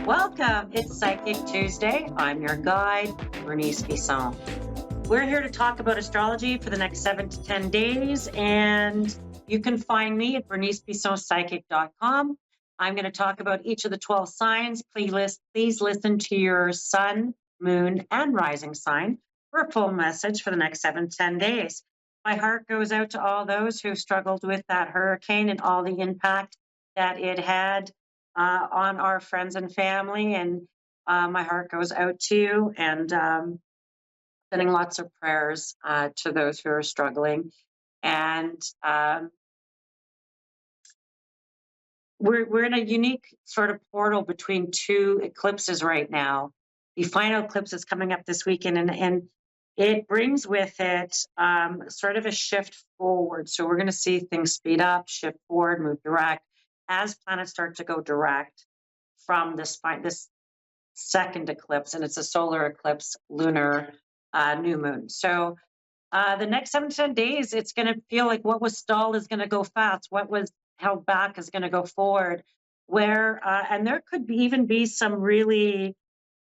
Welcome. It's Psychic Tuesday. I'm your guide, Bernice Bisson. We're here to talk about astrology for the next 7 to 10 days, and you can find me at bernicebissonpsychic.com. I'm going to talk about each of the 12 signs. Please listen to your sun, moon, and rising sign for a full message for the next 7 to 10 days. My heart goes out to all those who struggled with that hurricane and all the impact that it had on our friends and family. And my heart goes out to you, and sending lots of prayers to those who are struggling. And we're in a unique sort of portal between two eclipses right now. The final eclipse is coming up this weekend, and it brings with it sort of a shift forward. So we're going to see things speed up, shift forward, move direct as planets start to go direct from this second eclipse, and it's a solar eclipse, lunar new moon. So the next 7 to 10 days, it's going to feel like what was stalled is going to go fast. What was held back is going to go forward. And there could even be some really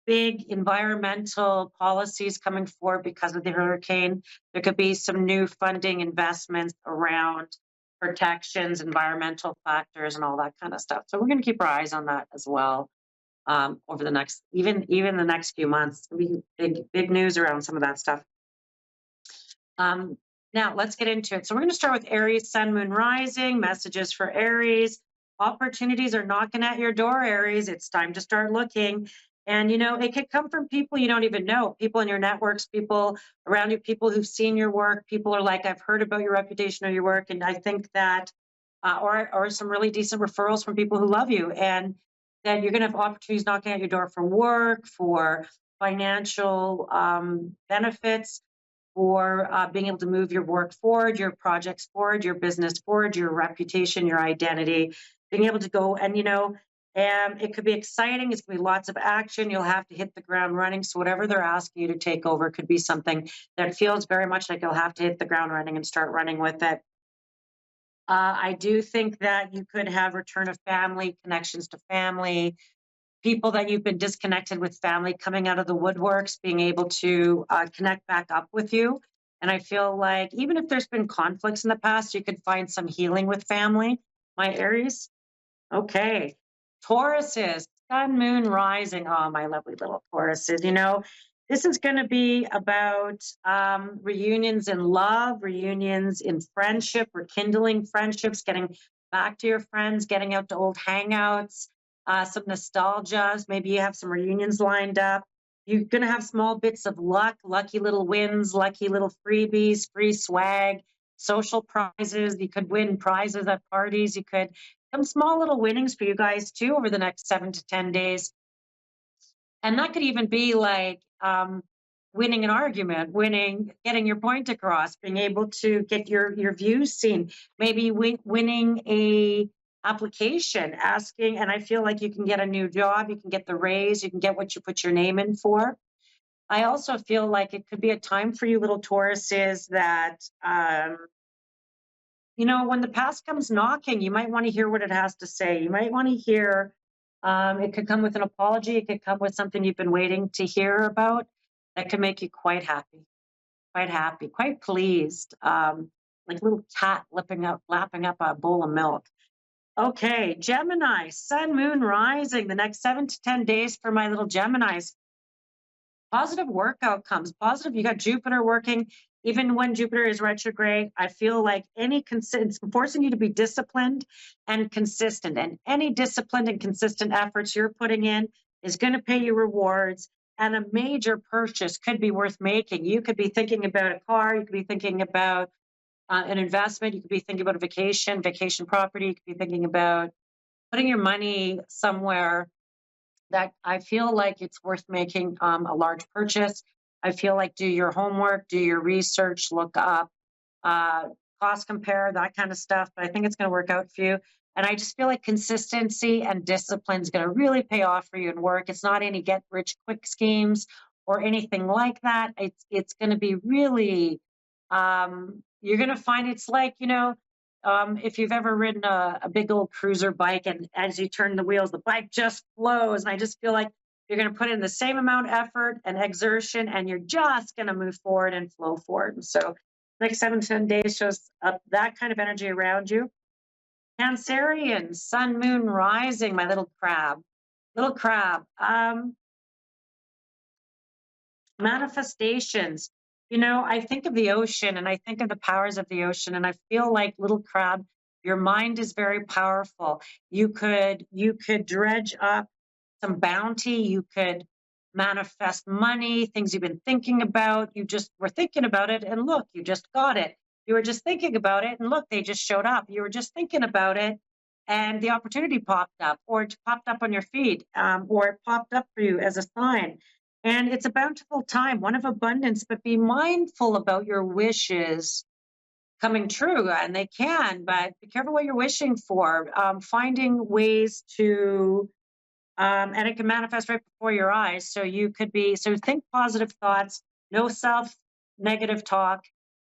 big environmental policies coming forward because of the hurricane. There could be some new funding investments around protections, environmental factors, and all that kind of stuff. So we're going to keep our eyes on that as well over the next, even the next few months. There'll be big news around some of that stuff. Now let's get into it. So we're going to start with Aries, Sun, Moon, Rising. Messages for Aries. Opportunities are knocking at your door, Aries. It's time to start looking. And, it could come from people you don't even know, people in your networks, people around you, people who've seen your work. People are like, I've heard about your reputation or your work. And I think that, or some really decent referrals from people who love you. And then you're going to have opportunities knocking at your door for work, for financial benefits, for being able to move your work forward, your projects forward, your business forward, your reputation, your identity, being able to go and, it could be exciting. It's going to be lots of action. You'll have to hit the ground running. So whatever they're asking you to take over could be something that feels very much like you'll have to hit the ground running and start running with it. I do think that you could have return of family, connections to family, people that you've been disconnected with family coming out of the woodworks, being able to connect back up with you. And I feel like even if there's been conflicts in the past, you could find some healing with family. My Aries. Okay. Tauruses, Sun, Moon, Rising. Oh, my lovely little Tauruses. This is going to be about reunions in love, reunions in friendship, rekindling friendships, getting back to your friends, getting out to old hangouts, some nostalgia. Maybe you have some reunions lined up. You're going to have small bits of luck, lucky little wins, lucky little freebies, free swag, social prizes. You could win prizes at parties. You could some small little winnings for you guys too over the next 7 to 10 days. And that could even be like winning an argument, getting your point across, being able to get your views seen, maybe winning a application, asking, and I feel like you can get a new job, you can get the raise, you can get what you put your name in for. I also feel like it could be a time for you little Tauruses that, when the past comes knocking, you might want to hear what it has to say. You might want to hear, it could come with an apology. It could come with something you've been waiting to hear about that could make you quite happy, quite pleased, like a little cat lapping up a bowl of milk. Okay, Gemini, Sun, Moon, Rising, the next 7 to 10 days for my little Geminis. Positive work outcomes, positive. You got Jupiter working, even when Jupiter is retrograde. I feel like it's forcing you to be disciplined and consistent. And any disciplined and consistent efforts you're putting in is going to pay you rewards. And a major purchase could be worth making. You could be thinking about a car. You could be thinking about an investment. You could be thinking about a vacation property. You could be thinking about putting your money somewhere that I feel like it's worth making a large purchase. I feel like do your homework, do your research, look up, cost compare, that kind of stuff. But I think it's going to work out for you. And I just feel like consistency and discipline is going to really pay off for you in work. It's not any get rich quick schemes or anything like that. It's going to be really, you're going to find it's like, if you've ever ridden a big old cruiser bike, and as you turn the wheels, the bike just flows. And I just feel like you're going to put in the same amount of effort and exertion, and you're just going to move forward and flow forward. And so next 7 to 10 days shows up that kind of energy around you. Cancerian, sun, moon, rising, my little crab. Little crab. Manifestations. I think of the ocean and I think of the powers of the ocean, and I feel like, little crab, your mind is very powerful. You could dredge up some bounty, you could manifest money, things you've been thinking about. You just were thinking about it, and look, you just got it. You were just thinking about it, and look, they just showed up. You were just thinking about it, and the opportunity popped up, or it popped up on your feed, or it popped up for you as a sign. And it's a bountiful time, one of abundance, but be mindful about your wishes coming true. And they can, but be careful what you're wishing for. Finding ways to, and it can manifest right before your eyes. So think positive thoughts, no self negative talk,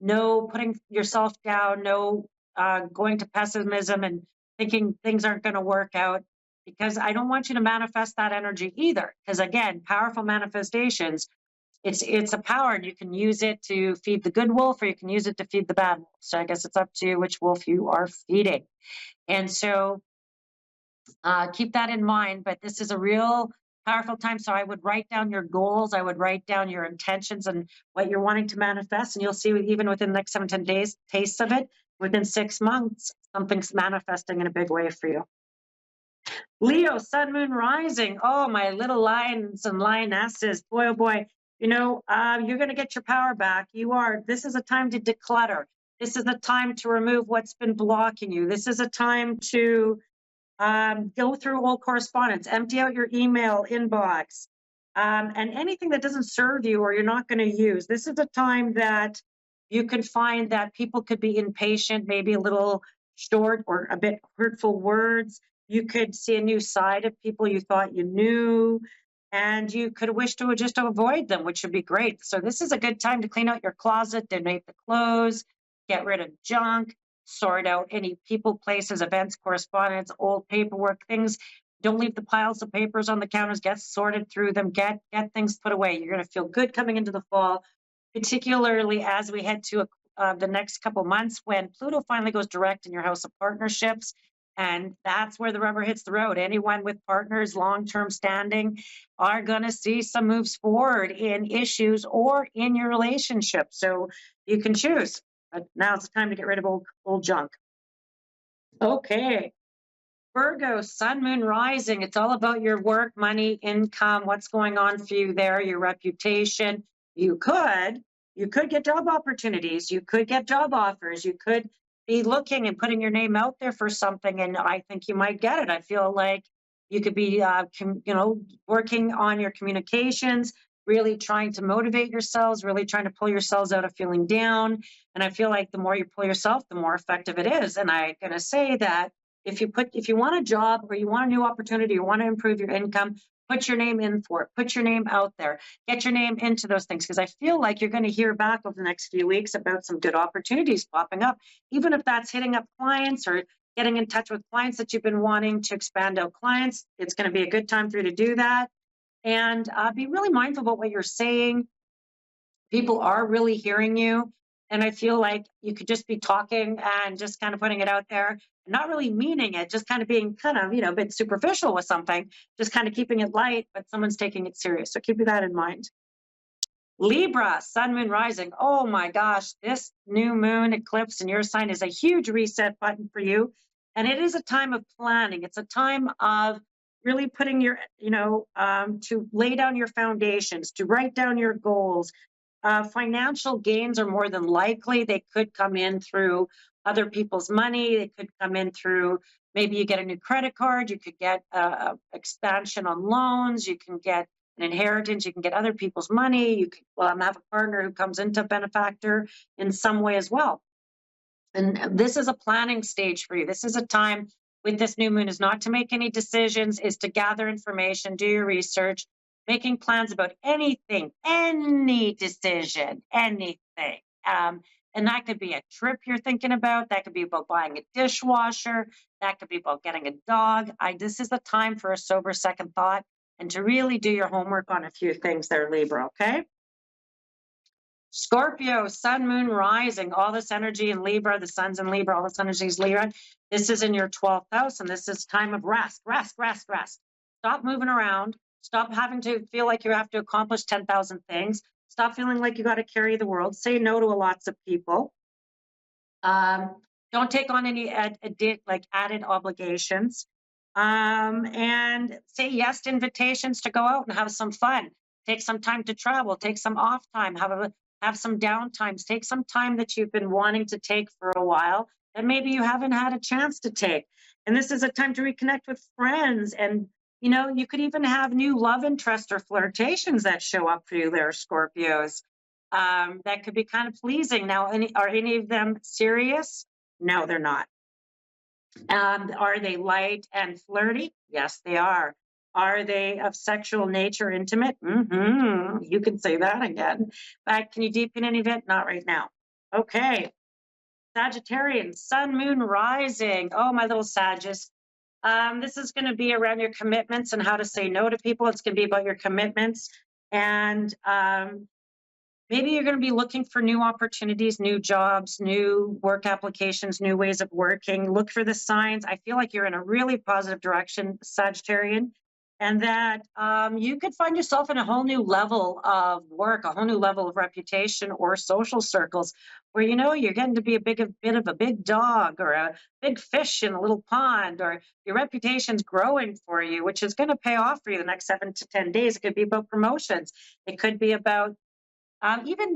no putting yourself down, no going to pessimism and thinking things aren't going to work out, because I don't want you to manifest that energy either. Because again, powerful manifestations, it's a power, and you can use it to feed the good wolf, or you can use it to feed the bad wolf. So I guess it's up to you which wolf you are feeding. And so keep that in mind. But this is a real powerful time. So I would write down your goals. I would write down your intentions and what you're wanting to manifest. And you'll see, even within the next 7 to 10 days, tastes of it. Within 6 months, something's manifesting in a big way for you. Leo, sun, moon, rising. Oh, my little lions and lionesses. Boy, oh boy. You're going to get your power back. This is a time to declutter. This is a time to remove what's been blocking you. This is a time to go through old correspondence, empty out your email inbox, and anything that doesn't serve you or you're not going to use. This is a time that you can find that people could be impatient, maybe a little short or a bit hurtful words. You could see a new side of people you thought you knew, and you could wish to just avoid them, which would be great. So this is a good time to clean out your closet, donate the clothes, get rid of junk, sort out any people, places, events, correspondence, old paperwork, things. Don't leave the piles of papers on the counters. Get sorted through them. Get things put away. You're going to feel good coming into the fall, particularly as we head to the next couple months, when Pluto finally goes direct in your house of partnerships. And that's where the rubber hits the road. Anyone with partners, long-term standing, are going to see some moves forward in issues or in your relationship. So you can choose. But now it's time to get rid of old junk. Okay. Virgo, sun, moon, rising. It's all about your work, money, income, what's going on for you there, your reputation. You could get job opportunities. You could get job offers. You could be looking and putting your name out there for something, and I think you might get it. I feel like you could be, working on your communications, really trying to motivate yourselves, really trying to pull yourselves out of feeling down. And I feel like the more you pull yourself, the more effective it is. And I'm going to say that if you want a job, or you want a new opportunity, you want to improve your income, put your name in for it, put your name out there, get your name into those things. Because I feel like you're going to hear back over the next few weeks about some good opportunities popping up, even if that's hitting up clients or getting in touch with clients that you've been wanting to expand out clients. It's going to be a good time for you to do that. And be really mindful about what you're saying. People are really hearing you. And I feel like you could just be talking and just kind of putting it out there, not really meaning it, just kind of being kind of, a bit superficial with something, just kind of keeping it light, but someone's taking it serious. So keep that in mind. Libra, sun, moon, rising. Oh my gosh, this new moon eclipse in your sign is a huge reset button for you. And it is a time of planning. It's a time of really putting your, to lay down your foundations, to write down your goals. Financial gains are more than likely. They could come in through other people's money. They could come in through, maybe you get a new credit card. You could get expansion on loans. You can get an inheritance. You can get other people's money. You could have a partner who comes into benefactor in some way as well. And this is a planning stage for you. This is a time with this new moon is not to make any decisions, is to gather information, do your research, making plans about anything, any decision, anything. And that could be a trip you're thinking about. That could be about buying a dishwasher. That could be about getting a dog. This is the time for a sober second thought and to really do your homework on a few things there, Libra, okay? Scorpio, sun, moon, rising, all this energy in Libra, the sun's in Libra, all this energy is Libra. This is in your 12th house, and this is time of rest, rest, rest, rest. Stop moving around. Stop having to feel like you have to accomplish 10,000 things. Stop feeling like you got to carry the world. Say no to lots of people. Don't take on any like added obligations. And say yes to invitations to go out and have some fun. Take some time to travel. Take some off time. Have some down times. Take some time that you've been wanting to take for a while and maybe you haven't had a chance to take. And this is a time to reconnect with friends. And you could even have new love interest or flirtations that show up for you there, Scorpios. That could be kind of pleasing. Now, are any of them serious? No, they're not. Are they light and flirty? Yes, they are. Are they of sexual nature, intimate? You can say that again. But can you deepen any of it? Not right now. Okay. Sagittarian, sun, moon, rising. Oh, my little Sagittarius. This is going to be around your commitments and how to say no to people. It's going to be about your commitments. And maybe you're going to be looking for new opportunities, new jobs, new work applications, new ways of working. Look for the signs. I feel like you're in a really positive direction, Sagittarian, and that you could find yourself in a whole new level of work, a whole new level of reputation or social circles where you're getting to be a bit of a big dog or a big fish in a little pond, or your reputation's growing for you, which is going to pay off for you the next 7 to 10 days. It could be about promotions. It could be about even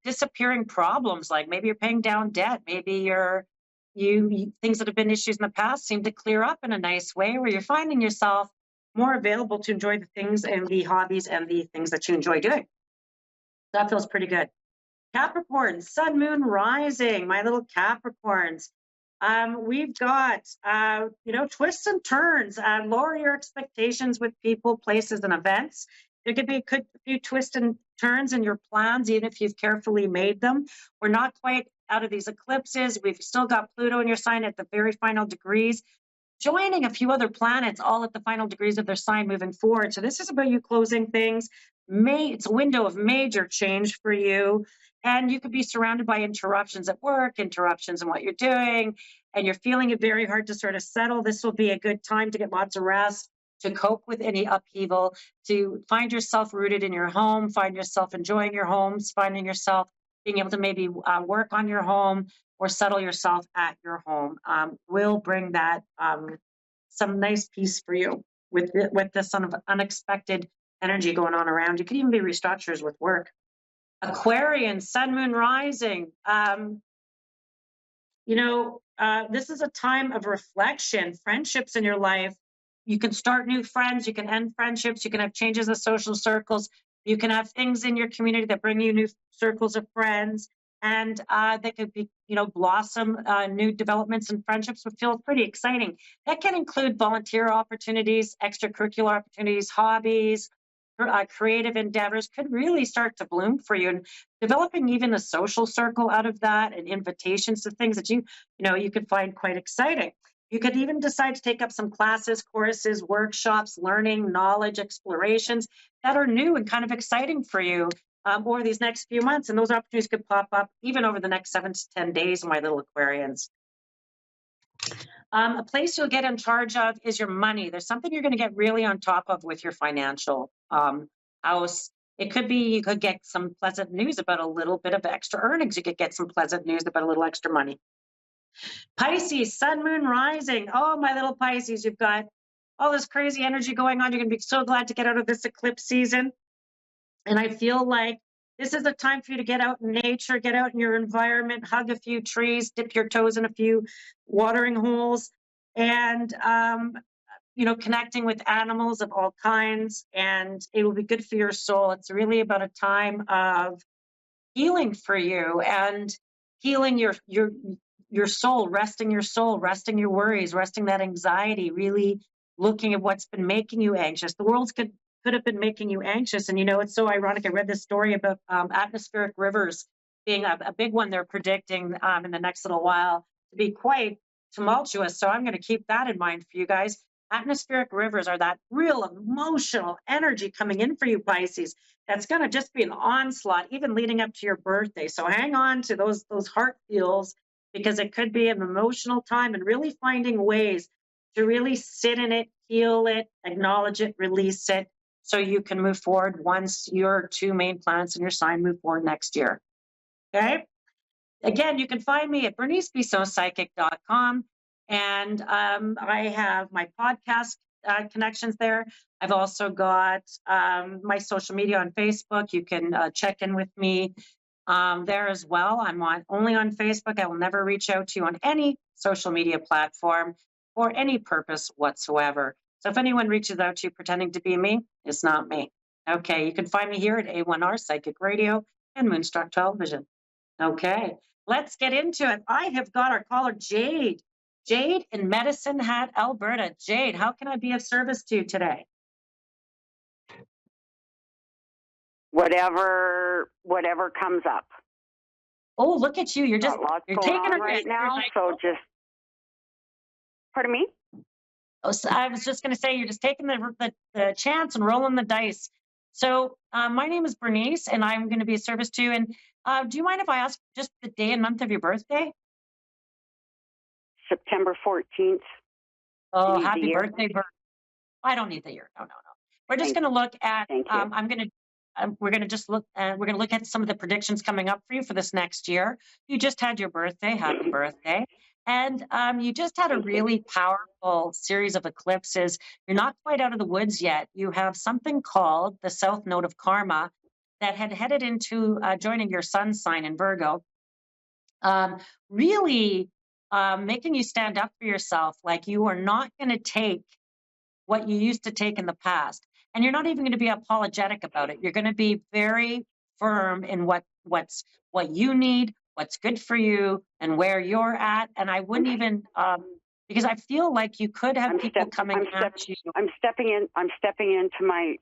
disappearing problems, like maybe you're paying down debt, maybe you things that have been issues in the past seem to clear up in a nice way where you're finding yourself more available to enjoy the things and the hobbies and the things that you enjoy doing. That feels pretty good. Capricorn, sun, moon, rising, my little Capricorns. We've got twists and turns. Lower your expectations with people, places, and events. There could be a few twists and turns in your plans, even if you've carefully made them. We're not quite out of these eclipses. We've still got Pluto in your sign at the very final degrees, joining a few other planets all at the final degrees of their sign moving forward. So this is about you closing things. It's a window of major change for you. And you could be surrounded by interruptions at work, interruptions in what you're doing, and you're feeling it very hard to sort of settle. This will be a good time to get lots of rest, to cope with any upheaval, to find yourself rooted in your home, find yourself enjoying your homes, finding yourself being able to maybe work on your home or settle yourself at your home will bring that some nice peace for you with this sort of unexpected energy going on around. You could even be restructures with work. Aquarian, sun, moon, rising. This is a time of reflection, friendships in your life. You can start new friends, you can end friendships, you can have changes of social circles, you can have things in your community that bring you new circles of friends, and that could be, blossom new developments and friendships would feel pretty exciting. That can include volunteer opportunities, extracurricular opportunities, hobbies, creative endeavors could really start to bloom for you, and developing even a social circle out of that and invitations to things that you could find quite exciting. You could even decide to take up some classes, courses, workshops, learning, knowledge, explorations that are new and kind of exciting for you over these next few months. And those opportunities could pop up even over the next 7 to 10 days, my little Aquarians. A place you'll get in charge of is your money. There's something you're going to get really on top of with your financial house. It could be you could get some pleasant news about a little bit of extra earnings. You could get some pleasant news about a little extra money. Pisces, sun, moon, rising. Oh, my little Pisces, you've got all this crazy energy going on. You're going to be so glad to get out of this eclipse season. And I feel like this is a time for you to get out in nature, get out in your environment, hug a few trees, dip your toes in a few watering holes, and connecting with animals of all kinds. And it will be good for your soul. It's really about a time of healing for you and healing your soul, resting your worries, resting that anxiety, really looking at what's been making you anxious. The world could have been making you anxious. And it's so ironic. I read this story about atmospheric rivers being a big one they're predicting in the next little while to be quite tumultuous. So I'm going to keep that in mind for you guys. Atmospheric rivers are that real emotional energy coming in for you, Pisces. That's going to just be an onslaught, even leading up to your birthday. So hang on to those heart feels, because it could be an emotional time, and really finding ways to really sit in it, feel it, acknowledge it, release it, so you can move forward once your two main planets in your sign move forward next year. Okay. Again, you can find me at bernicebissonpsychic.com. And I have my podcast connections there. I've also got my social media on Facebook. You can check in with me there as well. I'm only on Facebook. I will never reach out to you on any social media platform for any purpose whatsoever. So if anyone reaches out to you pretending to be me, it's not me. Okay, you can find me here at A1R Psychic Radio and Moonstruck Television. Okay, let's get into it. I have got our caller, Jade. Jade in Medicine Hat, Alberta. Jade, how can I be of service to you today? Whatever comes up. Oh, look at you. You're Got lots you're going taking on a right risk. now, so just, pardon me? Oh, so I was just going to say, you're just taking the chance and rolling the dice. So my name is Bernice, and I'm going to be of service to you. And do you mind if I ask just the day and month of your birthday? September 14th. Oh, happy birthday, I don't need the year. No. We're just going to look at. We're going to just look. We're going to look at some of the predictions coming up for you for this next year. You just had your birthday. Happy birthday! And you just had a really powerful series of eclipses. You're not quite out of the woods yet. You have something called the South Node of Karma that had headed into joining your sun sign in Virgo. Really making you stand up for yourself. Like, you are not going to take what you used to take in the past. And you're not even going to be apologetic about it. You're going to be very firm in what you need, what's good for you, and where you're at. And I wouldn't even because I feel like you could have people coming at you. I'm stepping into my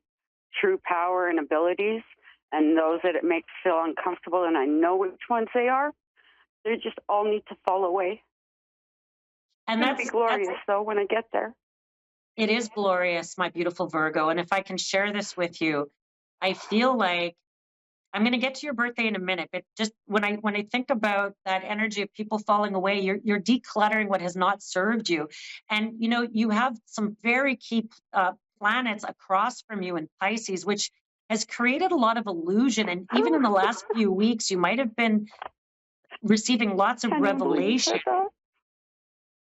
true power and abilities, and those that it makes feel uncomfortable, and I know which ones they are. They just all need to fall away. And that's be glorious, though, when I get there. It is glorious, my beautiful Virgo. And if I can share this with you, I feel like I'm going to get to your birthday in a minute, but just when I think about that energy of people falling away, you're decluttering what has not served you. And, you have some very key planets across from you in Pisces, which has created a lot of illusion. And even in the last few weeks, you might have been receiving lots of revelation.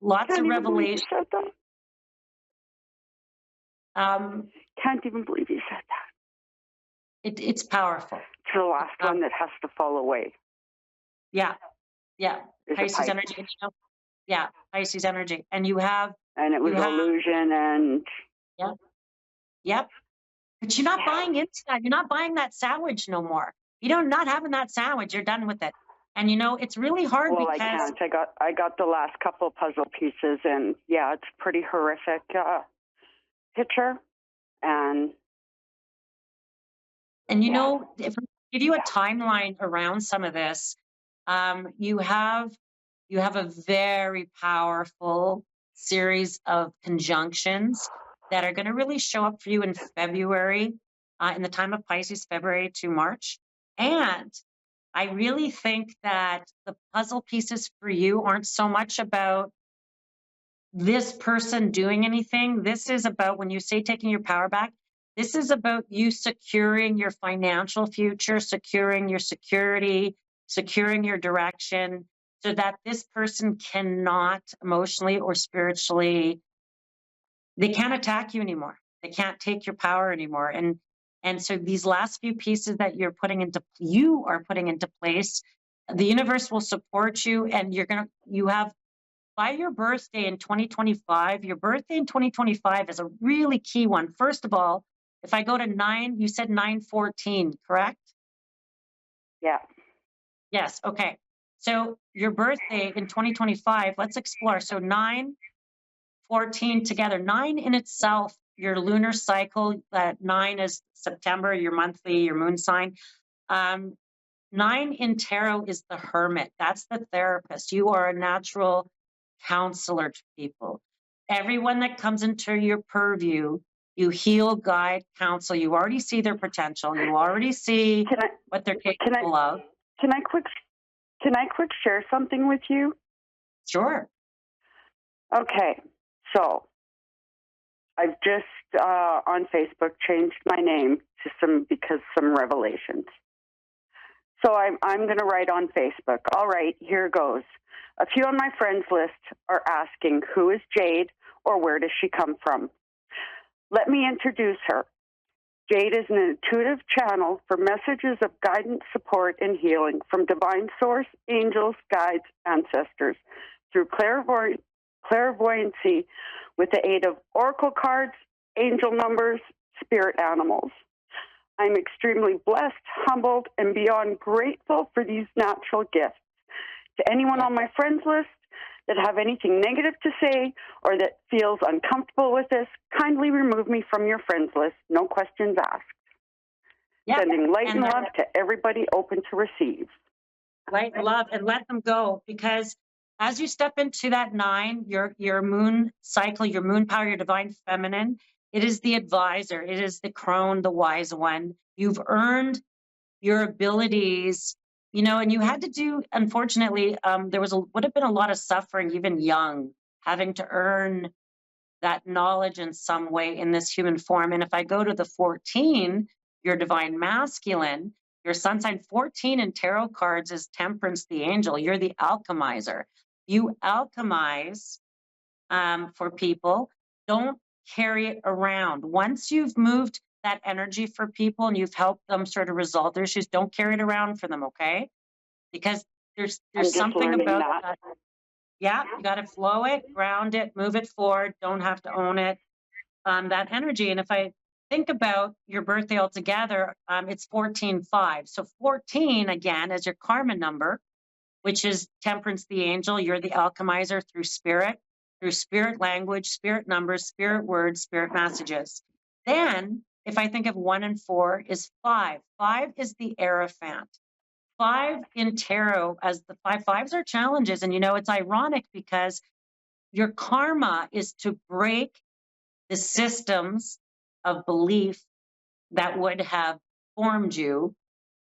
Lots of revelation. Can't even believe you said that. It's powerful. It's the last one that has to fall away. Yeah. Pisces energy. Yeah, Pisces energy. And you have. And it was illusion and. Yep. But you're not buying into that. You're not buying that sandwich no more. Not having that sandwich. You're done with it. And it's really hard because. I can't. I got the last couple of puzzle pieces, and yeah, it's pretty horrific picture. And if I give you a timeline around some of this, you have a very powerful series of conjunctions that are going to really show up for you in February, in the time of Pisces, February to March. And I really think that the puzzle pieces for you aren't so much about this person doing anything. This is about, when you say taking your power back, this is about you securing your financial future, securing your security, securing your direction, so that this person cannot emotionally or spiritually, they can't attack you anymore. They can't take your power anymore. And so these last few pieces that you are putting into place, the universe will support you, and you have, by your birthday in 2025, your birthday in 2025 is a really key one. First of all, if I go to 9, you said 9/14, correct? Yeah. Yes. Okay. So your birthday in 2025, let's explore. So 9/14 together. 9 in itself, your lunar cycle, 9 is September, your monthly, your moon sign. 9 in tarot is the hermit. That's the therapist. You are a natural counselor to people. Everyone that comes into your purview, you heal, guide, counsel. You already see their potential. You already see Can I what they're can I capable of. can I quick share something with you? Sure. Okay, so I've just on Facebook changed my name to some revelations. So I'm going to write on Facebook. All right, here goes. A few on my friends list are asking, who is Jade or where does she come from? Let me introduce her. Jade is an intuitive channel for messages of guidance, support, and healing from divine source, angels, guides, ancestors, through clairvoyancy with the aid of oracle cards, angel numbers, spirit animals. I'm extremely blessed, humbled, and beyond grateful for these natural gifts. To anyone on my friends list that have anything negative to say or that feels uncomfortable with this, kindly remove me from your friends list. No questions asked. Yeah. Sending light and love to everybody open to receive. Light and love, and let them go, because as you step into that 9, your moon cycle, your moon power, your divine feminine, it is the advisor. It is the crone, the wise one. You've earned your abilities, and you had to do, unfortunately, would have been a lot of suffering, even young, having to earn that knowledge in some way in this human form. And if I go to the 14, your divine masculine, your sun sign 14 in tarot cards is Temperance, the angel. You're the alchemizer. You alchemize for people. Don't carry it around. Once you've moved that energy for people and you've helped them sort of resolve their issues, don't carry it around for them, okay? Because there's something about that. Yeah, you got to flow it, ground it, move it forward. Don't have to own it. That energy. And if I think about your birthday altogether, it's 14-5. So 14 again as your karma number, which is Temperance, the angel. You're the alchemizer through spirit language, spirit numbers, spirit words, spirit messages. Then, if I think of 1 and 4, is 5. 5 is the Hierophant. 5 in tarot, as the fives are challenges. And it's ironic because your karma is to break the systems of belief that would have formed you.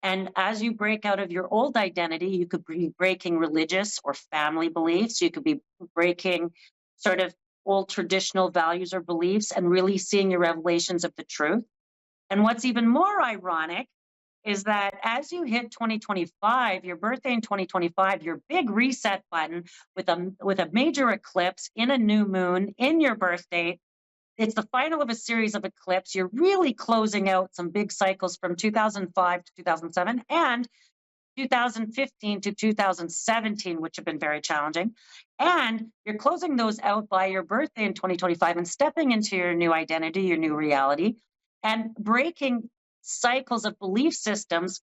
And as you break out of your old identity, you could be breaking religious or family beliefs. You could be breaking sort of old traditional values or beliefs and really seeing your revelations of the truth. And what's even more ironic is that as you hit 2025, your birthday in 2025, your big reset button with a major eclipse in a new moon in your birthday, it's the final of a series of eclipses. You're really closing out some big cycles from 2005 to 2007 and 2015 to 2017, which have been very challenging. And you're closing those out by your birthday in 2025 and stepping into your new identity, your new reality, and breaking cycles of belief systems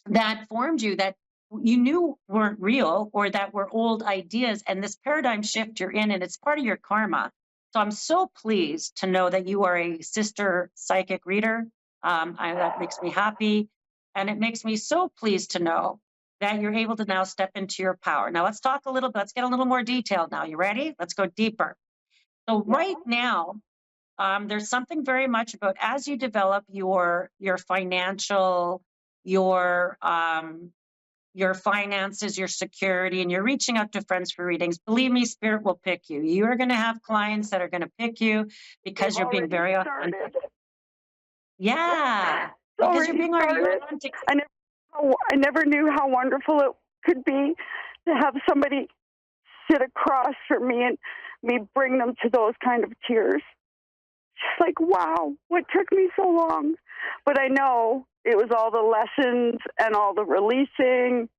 that formed you that you knew weren't real or that were old ideas. And this paradigm shift you're in, and it's part of your karma. So I'm so pleased to know that you are a sister psychic reader. That makes me happy. And it makes me so pleased to know that you're able to now step into your power. Now let's talk a little bit, let's get a little more detailed now. You ready? Let's go deeper. So right now, there's something very much about as you develop your financial, your finances, your security, and you're reaching out to friends for readings. Believe me, Spirit will pick you. You are going to have clients that are going to pick you because you're being very authentic. Yeah, because you're being authentic. I never knew how wonderful it could be to have somebody sit across from me and me bring them to those kind of tears. Just like, wow, what took me so long? But I know it was all the lessons and all the releasing,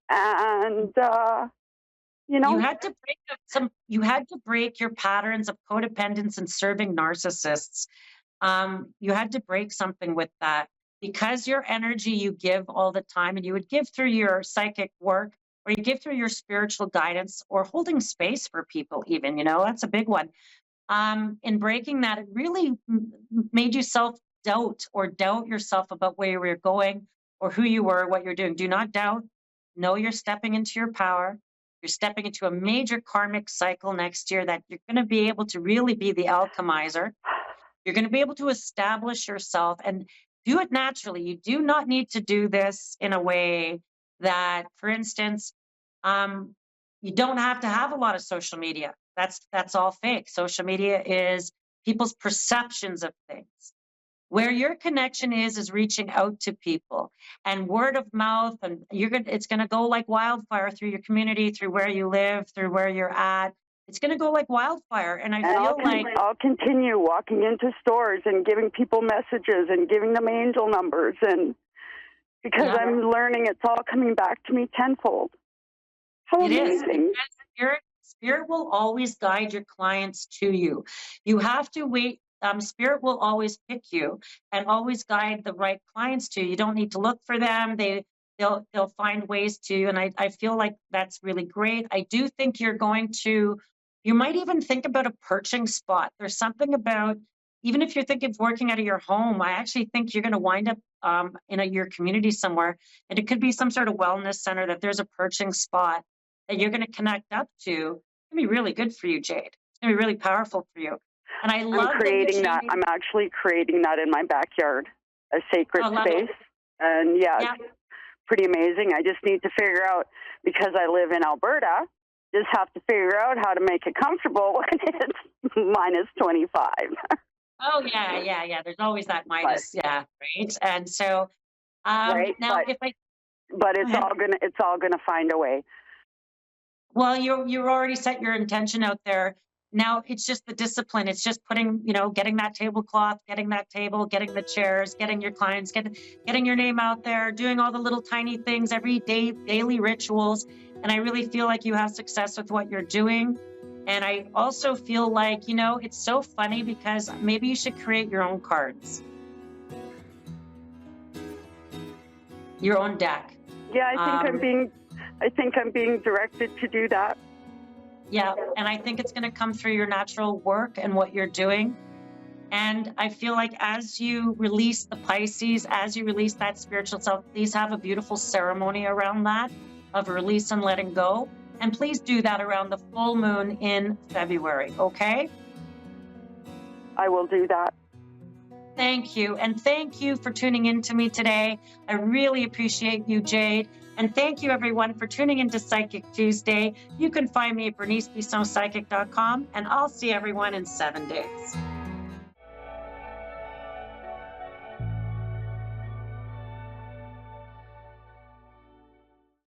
and you had to break you had to break your patterns of codependence and serving narcissists. You had to break something with that because your energy you give all the time, and you would give through your psychic work, or you give through your spiritual guidance, or holding space for people even, that's a big one. In breaking that, it really made you self-doubt or doubt yourself about where you were going, or who you were, what you're doing. Do not doubt. Know you're stepping into your power. You're stepping into a major karmic cycle next year that you're going to be able to really be the alchemizer. You're going to be able to establish yourself and do it naturally. You do not need to do this in a way that, for instance, you don't have to have a lot of social media. That's all fake. Social media is people's perceptions of things. Where your connection is reaching out to people, and word of mouth, and it's gonna go like wildfire through your community, through where you live, through where you're at. It's gonna go like wildfire. And I feel like I'll continue walking into stores and giving people messages and giving them angel numbers, and because I'm learning it's all coming back to me tenfold. How amazing. Spirit will always guide your clients to you. You have to wait. Spirit will always pick you and always guide the right clients to you. You don't need to look for them. They'll find ways to, and I feel like that's really great. I do think you might even think about a perching spot. There's something about, even if you're thinking of working out of your home, I actually think you're going to wind up in your community somewhere. And it could be some sort of wellness center that there's a perching spot that you're going to connect up to. It's going to be really good for you, Jade. It's going to be really powerful for you. And I love creating that. I'm actually creating that in my backyard, a sacred space. And it's pretty amazing. I just need to figure out, because I live in Alberta, just have to figure out how to make it comfortable when it's minus 25. Oh, yeah. There's always that minus, right? And so, right, now but it's all gonna find a way. Well, you already set your intention out there. Now it's just the discipline. It's just putting, getting that tablecloth, getting that table, getting the chairs, getting your clients, getting your name out there, doing all the little tiny things, every day, daily rituals. And I really feel like you have success with what you're doing. And I also feel like, it's so funny because maybe you should create your own cards. Your own deck. Yeah, I think I'm being directed to do that. Yeah, and I think it's going to come through your natural work and what you're doing. And I feel like as you release the Pisces, as you release that spiritual self, please have a beautiful ceremony around that of release and letting go. And please do that around the full moon in February, okay? I will do that. Thank you. And thank you for tuning in to me today. I really appreciate you, Jade. And thank you, everyone, for tuning into Psychic Tuesday. You can find me at BerniceBissonPsychic.com, and I'll see everyone in 7 days.